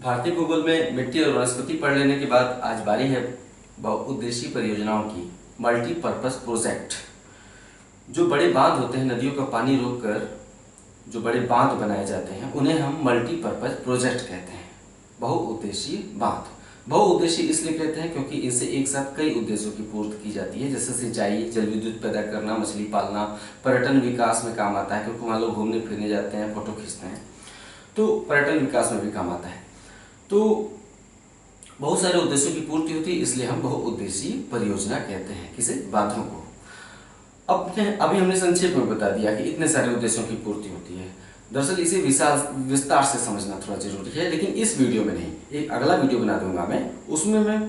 भारतीय भूगोल में मिट्टी और वनस्पति पढ़ लेने के बाद आज बारी है बहुउद्देशीय परियोजनाओं की। Multipurpose project. जो बड़े बांध होते हैं, नदियों का पानी रोककर जो बड़े बांध बनाए जाते हैं, उन्हें हम मल्टीपर्पज प्रोजेक्ट कहते हैं। बहुउद्देशीय बांध। बहुउद्देशीय इसलिए कहते हैं क्योंकि इनसे एक साथ कई उद्देश्यों की पूर्ति की जाती है, जैसे सिंचाई, जल विद्युत पैदा करना, मछली पालना, पर्यटन विकास में काम आता है क्योंकि वहाँ लोग घूमने फिरने जाते हैं, फोटो खींचते हैं, तो पर्यटन विकास में भी काम आता है। तो बहुत सारे उद्देश्यों की पूर्ति होती है, इसलिए हम बहुउद्देशीय परियोजना कहते हैं किसे, बांधों को। अभी हमने संक्षेप में बता दिया कि इतने सारे उद्देश्यों की पूर्ति होती है। दरअसल इसे विस्तार से समझना थोड़ा जरूरी है, लेकिन इस वीडियो में नहीं, एक अगला वीडियो बना दूंगा मैं, उसमें मैं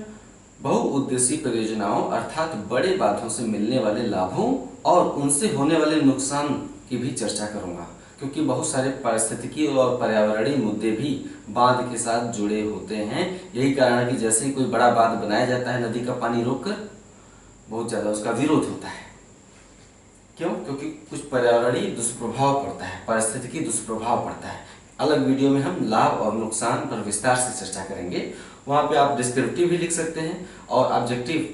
बहुउद्देशीय परियोजनाओं अर्थात बड़े बांधों से मिलने वाले लाभों और उनसे होने वाले नुकसान की भी चर्चा करूंगा, क्योंकि बहुत सारे पारिस्थितिकी और पर्यावरणीय मुद्दे भी बांध के साथ जुड़े होते हैं। यही कारण है कि जैसे ही कोई बड़ा बांध बनाया जाता है नदी का पानी रोककर, बहुत ज़्यादा उसका विरोध होता है। क्यों? क्योंकि कुछ पर्यावरणीय दुष्प्रभाव पड़ता है, पारिस्थितिकी दुष्प्रभाव पड़ता है। अलग वीडियो में हम लाभ और नुकसान पर विस्तार से चर्चा करेंगे। वहाँ पे आप डिस्क्रिप्टिव भी लिख सकते हैं और ऑब्जेक्टिव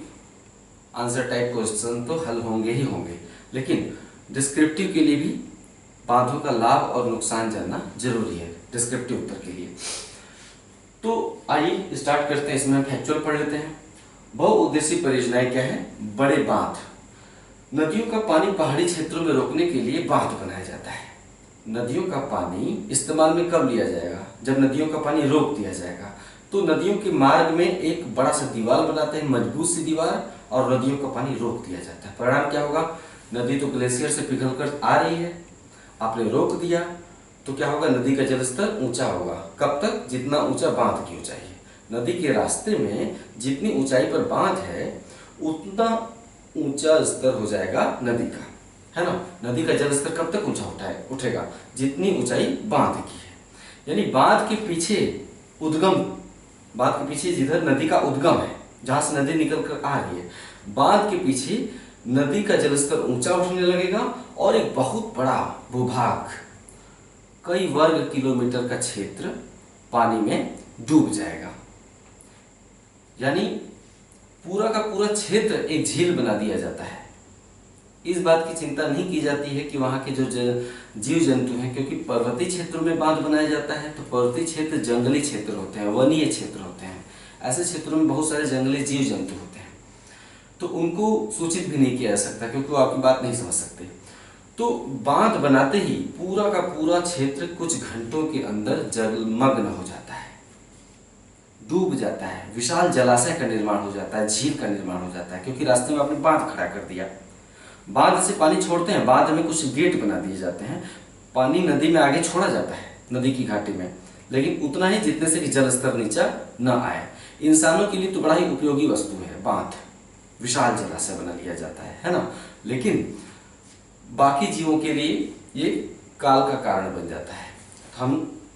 आंसर टाइप क्वेश्चन तो हल होंगे ही होंगे, लेकिन डिस्क्रिप्टिव के लिए भी बांधों का लाभ और नुकसान जानना जरूरी है डिस्क्रिप्टिव उत्तर के लिए। तो आइए स्टार्ट करते हैं। इसमें हम फैक्चुअल पढ़ लेते हैं। बहुउद्देशीय परियोजनाएं क्या है? बड़े बांध। नदियों का पानी पहाड़ी क्षेत्रों में रोकने के लिए बांध बनाया जाता है। नदियों का पानी इस्तेमाल में कब लिया जाएगा? जब नदियों का पानी रोक दिया जाएगा। तो नदियों के मार्ग में एक बड़ा सा दीवार बनाते हैं, मजबूत सी दीवार, और नदियों का पानी रोक दिया जाता है। परिणाम क्या होगा? नदी तो ग्लेशियर से पिघलकर आ रही है, आपने रोक दिया तो क्या होगा? नदी का जलस्तर ऊंचा होगा। कब तक? जितना ऊंचा बांध की ऊंचाई है। नदी के रास्ते में जितनी ऊंचाई पर बांध है उतना ऊंचा स्तर हो जाएगा नदी का, है ना। नदी का जलस्तर कब तक ऊंचा उठेगा? जितनी ऊंचाई बांध की है। यानी बांध के पीछे उद्गम, बांध के पीछे जिधर नदी का उद्गम है, जहां से नदी निकल कर आ रही है, बांध के पीछे नदी का जलस्तर ऊंचा उठने लगेगा और एक बहुत बड़ा भूभाग, कई वर्ग किलोमीटर का क्षेत्र पानी में डूब जाएगा। यानी पूरा का पूरा क्षेत्र एक झील बना दिया जाता है। इस बात की चिंता नहीं की जाती है कि वहाँ के जो जीव जंतु हैं, क्योंकि पर्वतीय क्षेत्रों में बांध बनाया जाता है, तो पर्वतीय क्षेत्र जंगली क्षेत्र होते हैं, वनीय क्षेत्र होते हैं। ऐसे क्षेत्रों में बहुत सारे जंगली जीव जंतु होते हैं, तो उनको सूचित भी नहीं किया जा सकता क्योंकि वो आपकी बात नहीं समझ सकते। तो बांध बनाते ही पूरा का पूरा क्षेत्र कुछ घंटों के अंदर जलमग्न हो जाता है, डूब जाता है। विशाल जलाशय का निर्माण हो जाता है, झील का निर्माण हो जाता है, क्योंकि रास्ते में आपने बांध खड़ा कर दिया। बांध से पानी छोड़ते हैं, बांध में कुछ गेट बना दिए जाते हैं, पानी नदी में आगे छोड़ा जाता है नदी की घाटी में, लेकिन उतना ही जितने से कि जल स्तर नीचा न आए। इंसानों के लिए तो बड़ा ही उपयोगी वस्तु है बांध, विशाल जलाशय बना लिया जाता है ना। लेकिन बाकी जीवों के लिए ये काल का कारण बन जाता है। हम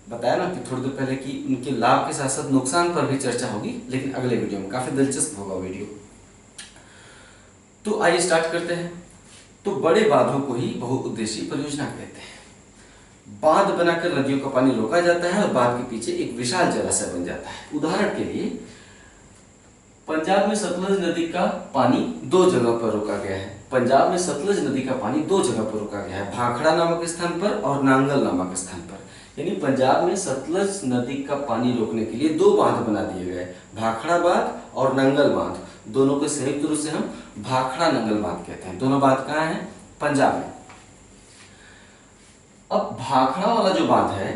बताया ना कि थोड़ी देर पहले कि उनके लाभ के साथ साथ नुकसान पर भी चर्चा होगी, लेकिन अगले वीडियो में। काफी दिलचस्प होगा वीडियो। तो आइए स्टार्ट करते हैं। तो बड़े बांधों को ही बहुउद्देशीय परियोजना कहते हैं। बांध बनाकर नदियों का पानी रोका जाता है और बांध के पीछे एक विशाल जलाशय बन जाता है। उदाहरण के लिए पंजाब में सतलज नदी का पानी दो जगह पर रोका गया है। पंजाब में सतलज नदी का पानी दो जगह पर रोका गया है, भाखड़ा नामक स्थान पर और नांगल नामक स्थान पर। यानी पंजाब में सतलज नदी का पानी रोकने के लिए दो बांध बना दिए गए, भाखड़ा बांध और नंगल बांध। दोनों के संयुक्त रूप से हम भाखड़ा नंगल बांध कहते हैं। दोनों बांध कहाँ हैं? पंजाब में। अब भाखड़ा वाला जो बांध है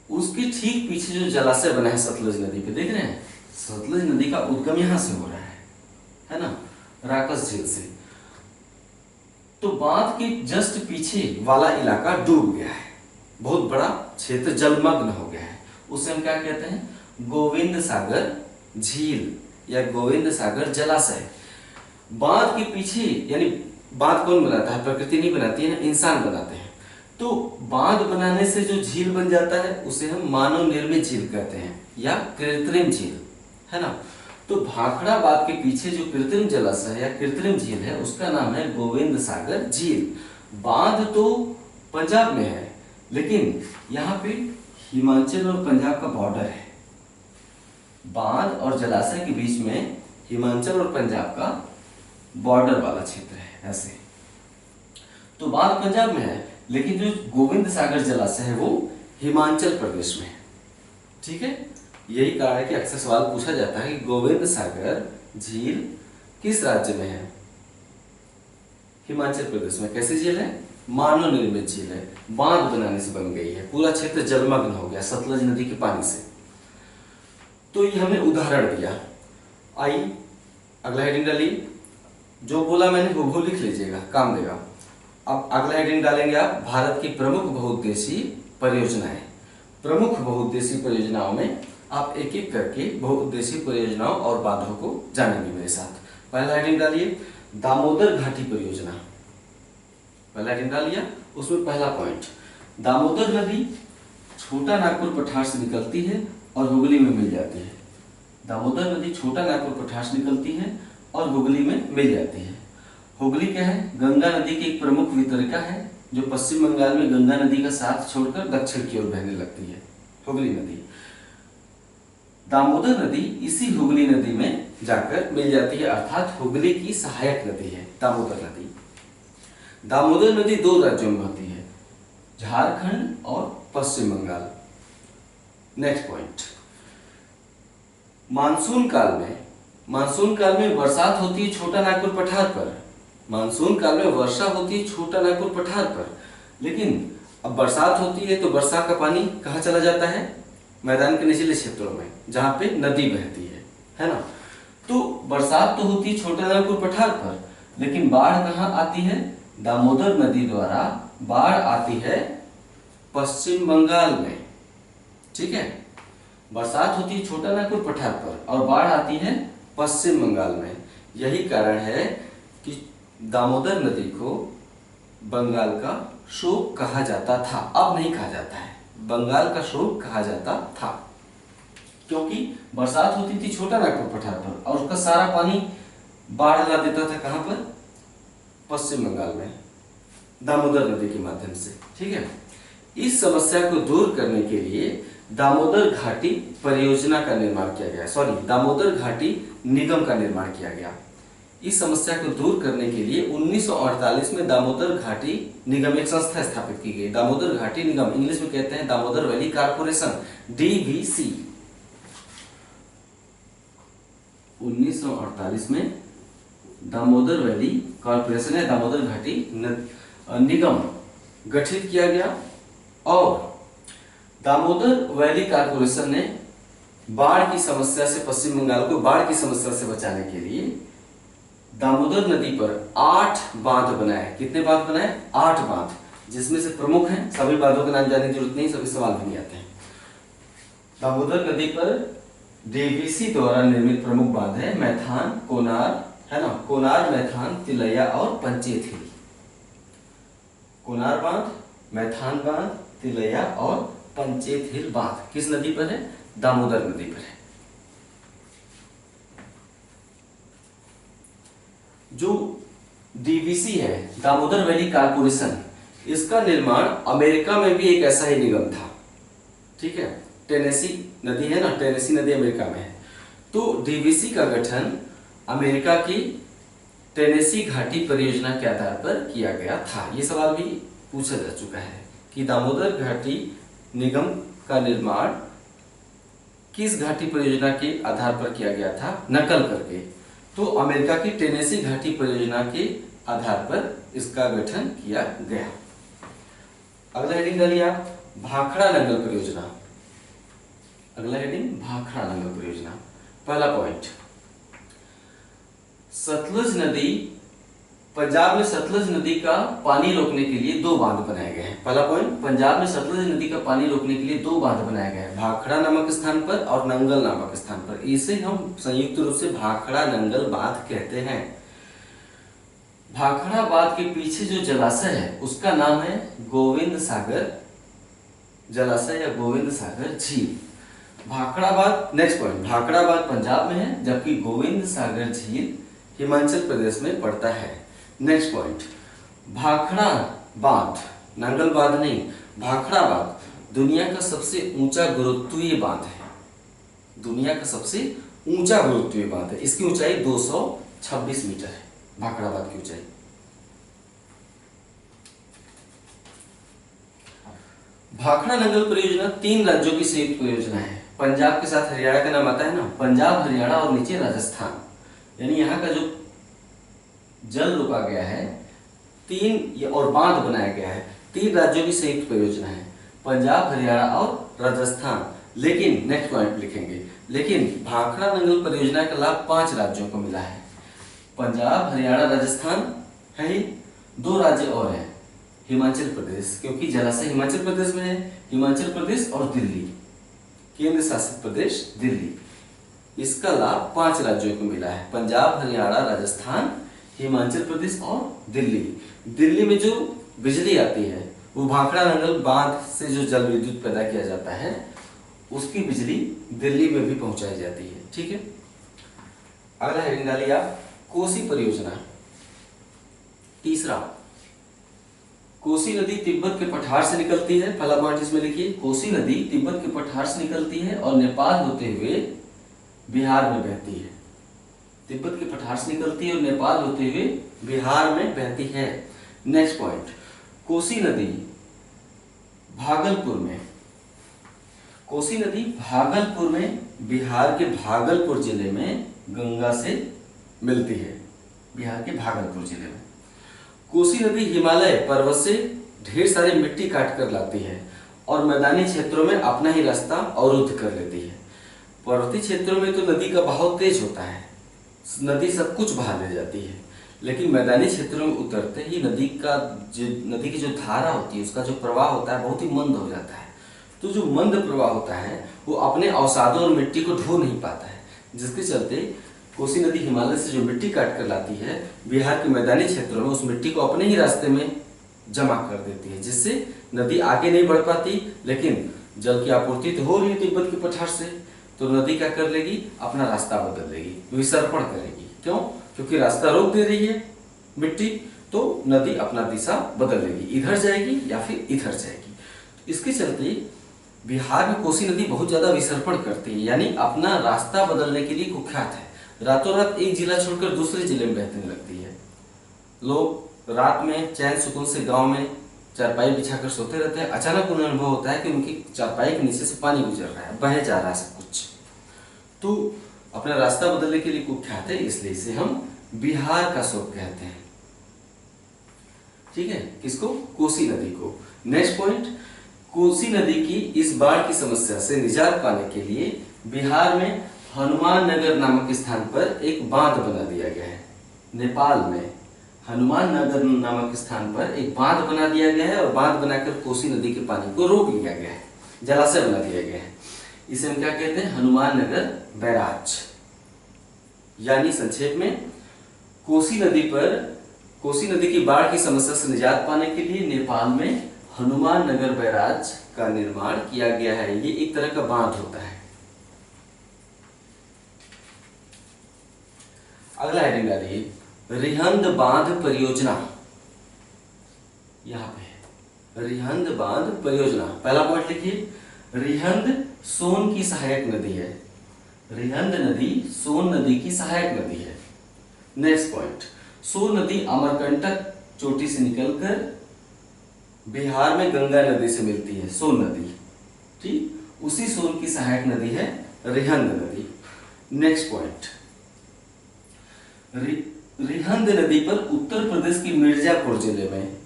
उसके ठीक पीछे जो जलाशय बना है सतलज नदी पे, देख रहे हैं? सतलज नदी का उद्गम यहां से हो रहा है ना, राकस झील से। तो बांध के जस्ट पीछे वाला इलाका डूब गया है, बहुत बड़ा क्षेत्र जलमग्न हो गया है। उसे हम क्या कहते हैं? गोविंद सागर झील या गोविंद सागर जलाशय। बांध के पीछे, यानी बांध कौन बनाता है? प्रकृति नहीं बनाती है ना, इंसान बनाते हैं। तो बांध बनाने से जो झील बन जाता है उसे हम मानव निर्मित झील कहते हैं या कृत्रिम झील, है ना। तो भाखड़ा बांध के पीछे जो कृत्रिम जलाशय या कृत्रिम झील है उसका नाम है गोविंद सागर झील। बांध तो पंजाब में है, लेकिन यहाँ पे हिमाचल और पंजाब का बॉर्डर है। बांध और जलाशय के बीच में हिमाचल और पंजाब का बॉर्डर वाला क्षेत्र है ऐसे। तो बांध पंजाब में है, लेकिन जो गोविंद सागर जलाशय है वो हिमाचल प्रदेश में है। ठीक है, यही कारण है कि अक्सर सवाल पूछा जाता है कि गोविंद सागर झील किस राज्य में है? हिमाचल प्रदेश में। कैसी झील है? मानव निर्मित झील है, बांध बनाने से बन गई है, पूरा क्षेत्र जलमग्न हो गया सतलज नदी के पानी से। तो ये हमने उदाहरण दिया। आई अगला हेडिंग डालिए, जो बोला मैंने वो लिख लीजिएगा, काम देगा। अब अगला हेडिंग डालेंगे आप, भारत की प्रमुख बहुउद्देशीय परियोजनाएं। प्रमुख बहुउद्देशीय परियोजनाओं में आप एक एक करके बहुउद्देशीय परियोजनाओं और बांधों को जानेंगे मेरे साथ। पहला हेडिंग डालिए, दामोदर घाटी परियोजना। पहला हेडिंग डालिए, उसमें पहला पॉइंट, दामोदर नदी छोटा नागपुर पठार से निकलती है और हुगली में मिल जाती है। दामोदर नदी छोटा नागपुर पठार से निकलती है और हुगली में मिल जाती है। हुगली क्या है? गंगा नदी की एक प्रमुख वितरिका है जो पश्चिम बंगाल में गंगा नदी का साथ छोड़कर दक्षिण की ओर बहने लगती है, हुगली नदी। दामोदर नदी इसी हुगली नदी में जाकर मिल जाती है, अर्थात हुगली की सहायक नदी है दामोदर नदी। दामोदर नदी दो राज्यों में बहती है, झारखंड और पश्चिम बंगाल। नेक्स्ट पॉइंट, मानसून काल में बरसात होती है छोटा नागपुर पठार पर। मानसून काल में वर्षा होती है छोटा नागपुर पठार पर, लेकिन अब बरसात होती है तो बरसात का पानी कहाँ चला जाता है? मैदान के निचले क्षेत्रों में जहाँ पे नदी बहती है ना। तो बरसात तो होती है छोटा नागपुर पठार पर, लेकिन बाढ़ कहाँ आती है? दामोदर नदी द्वारा बाढ़ आती है पश्चिम बंगाल में। ठीक है, बरसात होती है छोटा नागपुर पठार पर और बाढ़ आती है पश्चिम बंगाल में। यही कारण है कि दामोदर नदी को बंगाल का शोक कहा जाता था, अब नहीं कहा जाता है, बंगाल का शोक कहा जाता था, क्योंकि बरसात होती थी छोटा नागपुर पठार पर और उसका सारा पानी बाढ़ ला देता था कहां पर? पश्चिम बंगाल में, दामोदर नदी के माध्यम से। ठीक है, इस समस्या को दूर करने के लिए दामोदर घाटी परियोजना का निर्माण किया गया, दामोदर घाटी निगम का निर्माण किया गया। इस समस्या को दूर करने के लिए 1948 में दामोदर घाटी निगम एक संस्था स्थापित की गई। दामोदर घाटी निगम, इंग्लिश में कहते हैं दामोदर वैली कॉर्पोरेशन, DVC। 1948 में दामोदर वैली कॉर्पोरेशन या दामोदर घाटी निगम गठित किया गया और दामोदर वैली कॉर्पोरेशन ने बाढ़ की समस्या से, पश्चिम बंगाल को बाढ़ की समस्या से बचाने के लिए दामोदर नदी पर 8 बांध बनाए। कितने बांध बनाए? 8 बांध, जिसमें से प्रमुख हैं, सभी बांधों का नाम जानने की जरूरत नहीं, सभी सवाल भी नहीं आते हैं। दामोदर नदी पर DVC द्वारा निर्मित प्रमुख बांध है मैथान, कोनार, है ना, कोनार, मैथान, तिलैया और पंचेत हिल। कोनार बांध, मैथान बांध, तिलैया और पंचेत हिल बांध किस नदी पर है? दामोदर नदी पर है। जो DVC है, दामोदर वैली कॉर्पोरेशन, इसका निर्माण अमेरिका में भी एक ऐसा ही निगम था। ठीक है, टेनेसी नदी है ना, टेनेसी नदी अमेरिका में है, तो DVC का गठन अमेरिका की टेनेसी घाटी परियोजना के आधार पर किया गया था। ये सवाल भी पूछा जा चुका है कि दामोदर घाटी निगम का निर्माण किस घाटी परियोजना के आधार पर किया गया था, नकल करके, तो अमेरिका की टेनेसी घाटी परियोजना के आधार पर इसका गठन किया गया। अगला हेडिंग डालिए आप, भाखड़ा नंगल परियोजना। अगला हेडिंग, भाखड़ा नंगल परियोजना। पहला पॉइंट, सतलज नदी, पंजाब में सतलज नदी का पानी रोकने के लिए 2 बांध बनाए गए हैं। पहला पॉइंट, पंजाब में सतलज नदी का पानी रोकने के लिए 2 बांध बनाए गए हैं, भाखड़ा नामक स्थान पर और नंगल नामक स्थान पर। इसे हम संयुक्त रूप से भाखड़ा नंगल बांध कहते हैं। भाखड़ा बांध के पीछे जो जलाशय है उसका नाम है गोविंद सागर जलाशय या गोविंद सागर झील। भाखड़ा बांध, नेक्स्ट पॉइंट, भाखड़ा बांध पंजाब में है जबकि गोविंद सागर झील हिमाचल प्रदेश में पड़ता है। नेक्स्ट पॉइंट, भाखड़ा बांध, नंगल बांध नहीं, भाखड़ा बांध दुनिया का सबसे ऊंचा गुरुत्वीय बांध है। दुनिया का सबसे ऊंचा गुरुत्वीय बांध है। इसकी ऊंचाई 226 मीटर है, भाखड़ा बांध की ऊंचाई। भाखड़ा नंगल परियोजना 3 राज्यों की संयुक्त परियोजना है। पंजाब के साथ हरियाणा का नाम आता है ना, पंजाब, हरियाणा और नीचे राजस्थान, यानी यहाँ का जो जल रोका गया है, 3 और बांध बनाया गया है, 3 राज्यों की संयुक्त परियोजना है, पंजाब, हरियाणा और राजस्थान। लेकिन नेक्स्ट पॉइंट लिखेंगे, लेकिन भाखड़ा नंगल परियोजना का लाभ 5 राज्यों को मिला है। पंजाब, हरियाणा, राजस्थान है ही, 2 राज्य और हैं, हिमाचल प्रदेश, क्योंकि जलाशय हिमाचल प्रदेश में है, हिमाचल प्रदेश और दिल्ली, केंद्र शासित प्रदेश दिल्ली। इसका लाभ 5 राज्यों को मिला है, पंजाब, हरियाणा, राजस्थान, हिमाचल प्रदेश और दिल्ली। दिल्ली में जो बिजली आती है वो भाखड़ा नंगल बांध से जो जल विद्युत पैदा किया जाता है उसकी बिजली दिल्ली में भी पहुंचाई जाती है। ठीक है, अगला हेडिंग डालिए आप, कोसी परियोजना। तीसरा, कोसी नदी तिब्बत के पठार से निकलती है, पहला पॉइंट इसमें लिखिए, कोसी नदी तिब्बत के पठार से निकलती है और नेपाल होते हुए बिहार में बहती है। तिब्बत के पठार से निकलती है और नेपाल होते हुए बिहार में बहती है। नेक्स्ट पॉइंट, कोसी नदी भागलपुर में, कोसी नदी भागलपुर में, बिहार के भागलपुर जिले में गंगा से मिलती है, बिहार के भागलपुर जिले में। कोसी नदी हिमालय पर्वत से ढेर सारी मिट्टी काट कर लाती है और मैदानी क्षेत्रों में अपना ही रास्ता अवरुद्ध कर लेती है। पर्वतीय क्षेत्रों में तो नदी का बहाव तेज होता है, नदी सब कुछ बहा ले जाती है, लेकिन मैदानी क्षेत्रों में उतरते ही नदी की जो धारा होती है, उसका जो प्रवाह होता है बहुत ही मंद हो जाता है। तो जो मंद प्रवाह होता है वो अपने अवसादों और मिट्टी को ढो नहीं पाता है, जिसके चलते कोसी नदी हिमालय से जो मिट्टी काट कर लाती है, बिहार के मैदानी क्षेत्रों में उस मिट्टी को अपने ही रास्ते में जमा कर देती है, जिससे नदी आगे नहीं बढ़ पाती। लेकिन जल की आपूर्ति तो हो रही है तिब्बत के पठार से, तो नदी क्या कर लेगी, अपना रास्ता बदल लेगी, विसर्पण करेगी। क्यों? क्योंकि रास्ता रोक दे रही है मिट्टी, तो नदी अपना दिशा बदल लेगी, इधर जाएगी या फिर इधर जाएगी। इसके चलते बिहार में कोसी नदी बहुत ज्यादा विसर्पण करती है, यानी अपना रास्ता बदलने के लिए कुख्यात है। रातों रात एक जिला छोड़कर दूसरे जिले में बहने लगती है। लोग रात में चैन सुकून से गांव में चारपाई बिछाकर सोते रहते हैं, अचानक उन्हें अनुभव होता है कि उनकी चारपाई के नीचे से पानी गुजर रहा है, बह जा रहा है सब कुछ। तो अपना रास्ता बदलने के लिए कुख्यात है, इसलिए इसे हम बिहार का शोक कहते हैं। ठीक है, किसको? कोसी नदी को। नेक्स्ट पॉइंट, कोसी नदी की इस बाढ़ की समस्या से निजात पाने के लिए बिहार में हनुमान नगर नामक स्थान पर एक बांध बना दिया गया है। नेपाल में हनुमान नगर नामक स्थान पर एक बांध बना दिया गया है और बांध बनाकर कोसी नदी के पानी को रोक लिया गया है, जलाशय बना दिया गया है। इसे हम क्या कहते हैं? हनुमान नगर बैराज। यानी संक्षेप में, कोसी नदी की बाढ़ की समस्या से निजात पाने के लिए नेपाल में हनुमान नगर बैराज का निर्माण किया गया है। ये एक तरह का बांध होता है। अगला हेडिंग डालिए, रिहंद बांध परियोजना। यहां पे रिहंद बांध परियोजना, पहला पॉइंट लिखिए, रिहंद सोन की सहायक नदी है। रिहंद नदी सोन नदी की सहायक नदी है। नेक्स्ट पॉइंट, सोन नदी अमरकंटक चोटी से निकलकर बिहार में गंगा नदी से मिलती है, सोन नदी। ठीक, उसी सोन की सहायक नदी है रिहंद नदी। नेक्स्ट पॉइंट, रिहंद नदी पर उत्तर प्रदेश की मिर्जापुर जिले में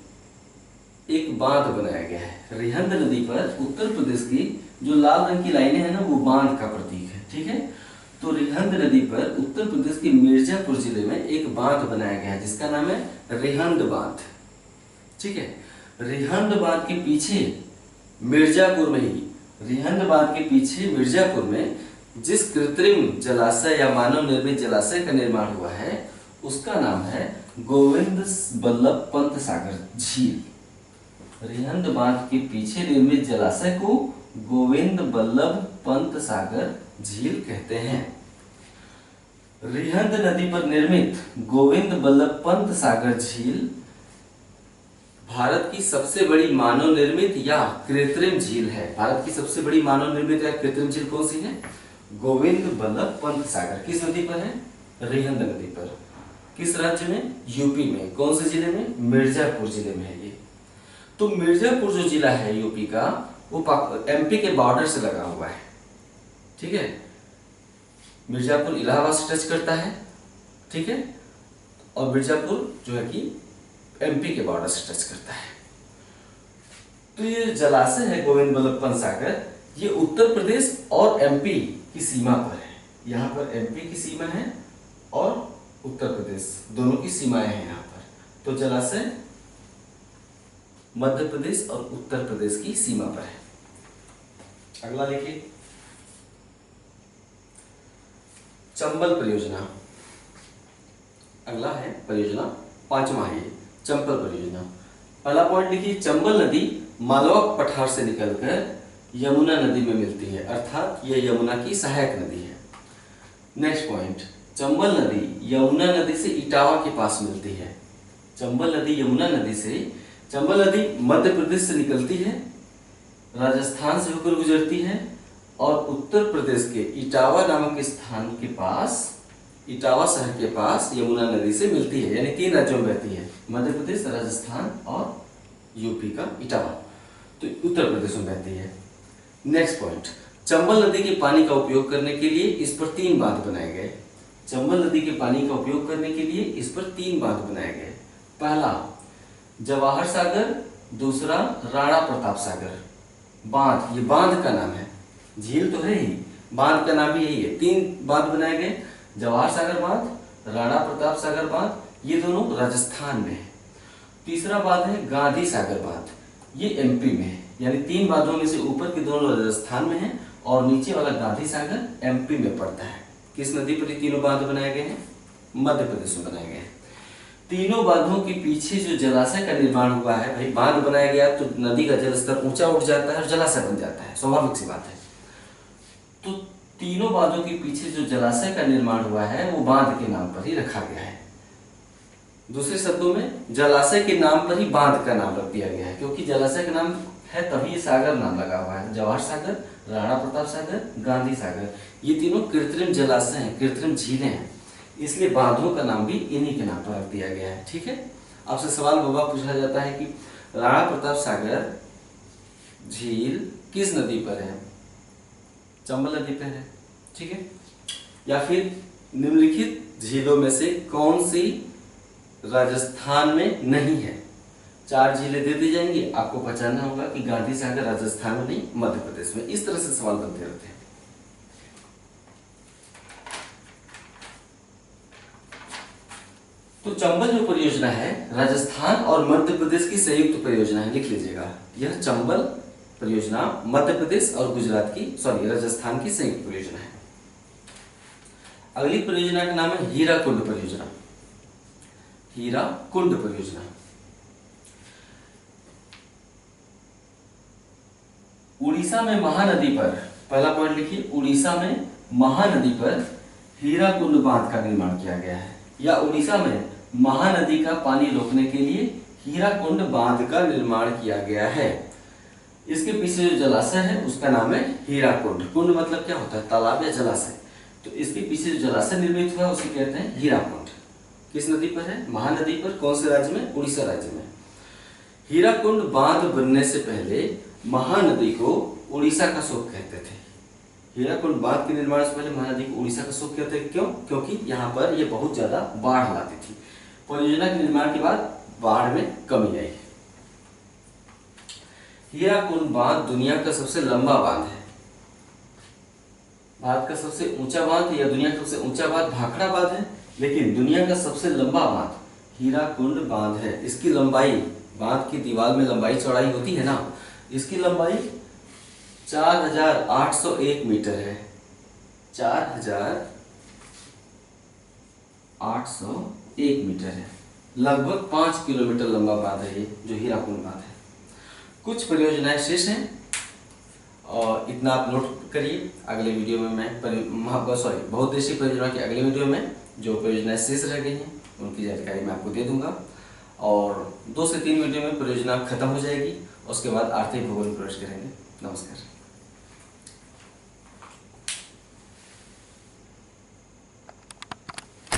एक बांध बनाया गया है। रिहंद नदी पर उत्तर प्रदेश की जो लाल रंग की लाइनें हैं ना, वो बांध का प्रतीक है। ठीक है, तो रिहंद नदी पर उत्तर प्रदेश के मिर्जापुर जिले में एक बांध बनाया गया है जिसका नाम है रिहंद बांध। ठीक है, रिहंद बांध के पीछे मिर्जापुर में ही, रिहंद बांध के पीछे मिर्जापुर में जिस कृत्रिम जलाशय या मानव निर्मित जलाशय का निर्माण हुआ है उसका नाम है गोविंद बल्लभ पंत सागर झील। रिहंद बांध के पीछे निर्मित जलाशय को गोविंद बल्लभ पंत सागर झील कहते हैं। रिहंद नदी पर निर्मित गोविंद बल्लभ पंत सागर झील भारत की सबसे बड़ी मानव निर्मित या कृत्रिम झील है? भारत की सबसे बड़ी मानव निर्मित या कृत्रिम झील कौन सी है? गोविंद बल्लभ पंत सागर। किस नदी पर है? रिहंद नदी पर। किस राज्य में? यूपी में। कौन से जिले में? मिर्जापुर जिले में है ये। तो मिर्जापुर जो जिला है यूपी का, वो एमपी के बॉर्डर से लगा हुआ है। ठीक है, मिर्जापुर इलाहाबाद से टच करता है। ठीक है, और मिर्जापुर जो है कि एमपी के बॉर्डर से टच करता है। तो ये जलाशय है गोविंद बल्लभ पंत सागर, ये उत्तर प्रदेश और एमपी की सीमा पर है। यहाँ पर एमपी की सीमा है और उत्तर प्रदेश दोनों की सीमाएं हैं यहाँ पर। तो जलाशय मध्य प्रदेश और उत्तर प्रदेश की सीमा पर है। अगला देखिए, चंबल परियोजना। अगला है परियोजना, पांचवा है चंबल परियोजना। पहला पॉइंट लिखिए, चंबल नदी मालवा पठार से निकलकर यमुना नदी में मिलती है, अर्थात यह यमुना की सहायक नदी है। नेक्स्ट पॉइंट, चंबल नदी यमुना नदी से इटावा के पास मिलती है। चंबल नदी यमुना नदी से, चंबल नदी मध्य प्रदेश से निकलती है, राजस्थान से होकर गुजरती है और उत्तर प्रदेश के इटावा नामक स्थान के पास, इटावा शहर के पास यमुना नदी से मिलती है। यानी 3 राज्यों में बहती है, मध्य प्रदेश, राजस्थान और यूपी का इटावा, तो उत्तर प्रदेश में बहती है। नेक्स्ट पॉइंट, चंबल नदी के पानी का उपयोग करने के लिए इस पर 3 बांध बनाए गए। चंबल नदी के पानी का उपयोग करने के लिए इस पर 3 बांध बनाए गए। पहला जवाहर सागर, दूसरा राणा प्रताप सागर। बांध, ये बांध का नाम है, झील तो है ही, बांध का नाम भी यही है। 3 बांध बनाए गए, जवाहर सागर बांध, राणा प्रताप सागर बांध, ये दोनों राजस्थान में है। तीसरा बांध है गांधी सागर बांध, ये एमपी में है। यानी 3 बांधों में से ऊपर के दोनों राजस्थान में हैं और नीचे वाला गांधी सागर एमपी में पड़ता है। किस नदी पर ये तीनों बांध बनाए गए हैं? मध्य प्रदेश में बनाए गए हैं। तीनों बांधों के पीछे जो जलाशय का निर्माण हुआ है, भाई बांध बनाया गया तो नदी का जल स्तर ऊंचा उठ जाता है और जलाशय बन जाता है, स्वाभाविक सी बात है। तो तीनों बांधों के पीछे जो जलाशय का निर्माण हुआ है वो बांध के नाम पर ही रखा गया है। दूसरे शब्दों में, जलाशय के नाम पर ही बांध का नाम रख दिया गया है, क्योंकि जलाशय का नाम है तभी ये सागर नाम लगा हुआ है। जवाहर सागर, राणा प्रताप सागर, गांधी सागर, ये तीनों कृत्रिम जलाशय हैं, कृत्रिम झीलें हैं, इसलिए बांधों का नाम भी इन्हीं के नाम पर रख दिया गया है। ठीक है, आपसे सवाल बाबा पूछा जाता है कि राणा प्रताप सागर झील किस नदी पर है? चंबल नदी पर है। ठीक है, या फिर निम्नलिखित झीलों में से कौन सी राजस्थान में नहीं है? 4 झीलें दे दी जाएंगी, आपको पहचानना होगा कि गांधी सागर राजस्थान में नहीं, मध्य प्रदेश में। इस तरह से सवाल बनते रहते हैं। तो चंबल जो परियोजना है राजस्थान और मध्य प्रदेश की संयुक्त परियोजना है, लिख लीजिएगा। यह चंबल परियोजना मध्य प्रदेश और गुजरात की, राजस्थान की संयुक्त परियोजना है। अगली परियोजना का नाम है हीराकुंड परियोजना। हीराकुंड परियोजना उड़ीसा में महानदी पर, पहला पॉइंट लिखिए, उड़ीसा में महानदी पर हीराकुंड बांध का निर्माण किया गया है, या उड़ीसा में महानदी का पानी रोकने के लिए हीराकुंड बांध का निर्माण किया गया है। इसके पीछे जो जलाशय है उसका नाम है हीराकुंड। कुंड मतलब क्या होता है? तालाब या जलाशय। तो इसके पीछे जो जलाशय निर्मित हुआ उसे कहते हैं हीराकुंड। किस नदी पर है? महानदी पर। कौन से राज्य में? उड़ीसा राज्य में। हीराकुंड बांध बनने से पहले महानदी को उड़ीसा का शोक कहते थे। हीराकुंड बांध के निर्माण से पहले महानदी को उड़ीसा का शोक कहते थे। क्यों? क्योंकि यहाँ पर ये बहुत ज्यादा बाढ़ लाती थी। परियोजना के निर्माण के बाद बाढ़ में कमी आई। हीराकुंड बांध दुनिया का सबसे लंबा बांध है। भारत का सबसे ऊंचा बांध या दुनिया का सबसे ऊंचा बांध भाखड़ा बांध है, लेकिन दुनिया का सबसे लंबा बांध हीराकुंड बांध है। इसकी लंबाई, बांध की दीवार में लंबाई चौड़ाई होती है ना, इसकी लंबाई 4801 मीटर है। 4801 मीटर है, लगभग 5 किलोमीटर लंबा बांध है ये जो हीराकुंड बांध है। कुछ परियोजनाएं शेष हैं और इतना आप नोट करिए। अगले वीडियो में मैं बहुउद्देशीय परियोजना की अगले वीडियो में जो परियोजनाएं शेष रह गई हैं उनकी जानकारी मैं आपको दे दूंगा। और 2 से 3 वीडियो में परियोजना खत्म हो जाएगी। उसके बाद आर्थिक भूगोल में प्रवेश करेंगे। नमस्कार।